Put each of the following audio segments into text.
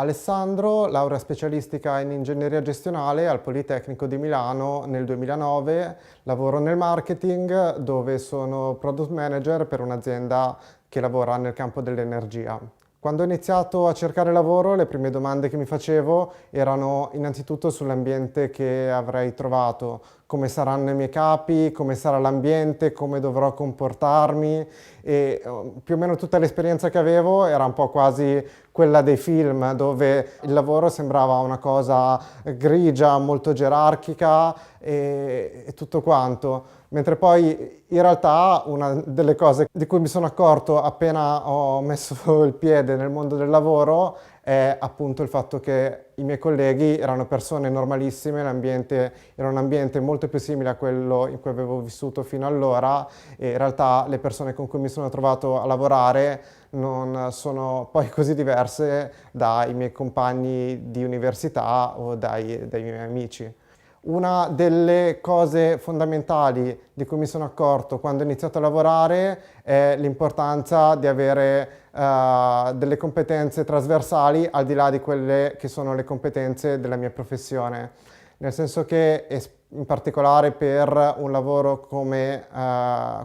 Alessandro, laurea specialistica in ingegneria gestionale al Politecnico di Milano nel 2009, lavoro nel marketing dove sono product manager per un'azienda che lavora nel campo dell'energia. Quando ho iniziato a cercare lavoro, le prime domande che mi facevo erano innanzitutto sull'ambiente che avrei trovato, come saranno i miei capi, come sarà l'ambiente, come dovrò comportarmi e più o meno tutta l'esperienza che avevo era un po' quasi quella dei film, dove il lavoro sembrava una cosa grigia, molto gerarchica e tutto quanto. Mentre poi in realtà una delle cose di cui mi sono accorto appena ho messo il piede nel mondo del lavoro è appunto il fatto che i miei colleghi erano persone normalissime, l'ambiente era un ambiente molto più simile a quello in cui avevo vissuto fino allora e in realtà le persone con cui mi sono trovato a lavorare non sono poi così diverse dai miei compagni di università o dai miei amici. Una delle cose fondamentali di cui mi sono accorto quando ho iniziato a lavorare è l'importanza di avere delle competenze trasversali al di là di quelle che sono le competenze della mia professione. Nel senso che in particolare per un lavoro come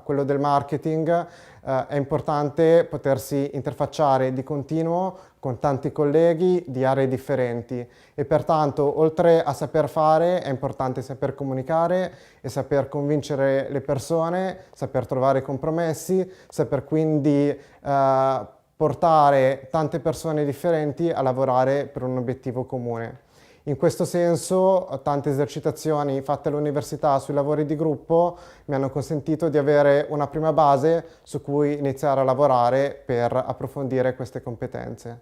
quello del marketing è importante potersi interfacciare di continuo con tanti colleghi di aree differenti e pertanto oltre a saper fare è importante saper comunicare e saper convincere le persone, saper trovare compromessi, saper quindi portare tante persone differenti a lavorare per un obiettivo comune. In questo senso, tante esercitazioni fatte all'università sui lavori di gruppo mi hanno consentito di avere una prima base su cui iniziare a lavorare per approfondire queste competenze.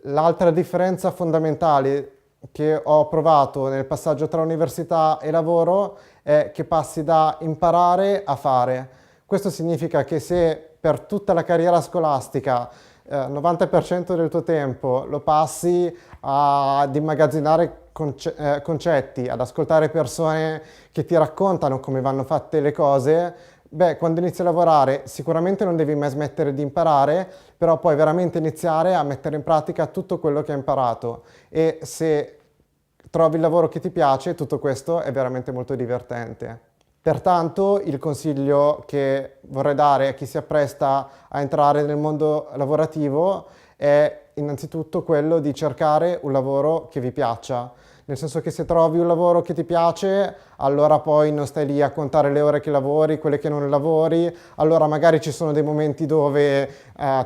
L'altra differenza fondamentale che ho provato nel passaggio tra università e lavoro è che passi da imparare a fare. Questo significa che se per tutta la carriera scolastica 90% del tuo tempo lo passi ad immagazzinare concetti, ad ascoltare persone che ti raccontano come vanno fatte le cose, beh, quando inizi a lavorare sicuramente non devi mai smettere di imparare, però puoi veramente iniziare a mettere in pratica tutto quello che hai imparato e se trovi il lavoro che ti piace, tutto questo è veramente molto divertente. Pertanto il consiglio che vorrei dare a chi si appresta a entrare nel mondo lavorativo è innanzitutto quello di cercare un lavoro che vi piaccia. Nel senso che se trovi un lavoro che ti piace, allora poi non stai lì a contare le ore che lavori, quelle che non lavori, allora magari ci sono dei momenti dove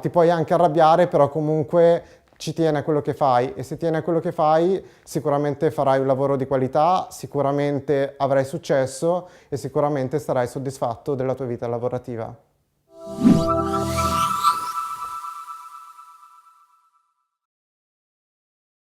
ti puoi anche arrabbiare, però comunque ci tieni a quello che fai e se tieni a quello che fai sicuramente farai un lavoro di qualità, sicuramente avrai successo e sicuramente sarai soddisfatto della tua vita lavorativa.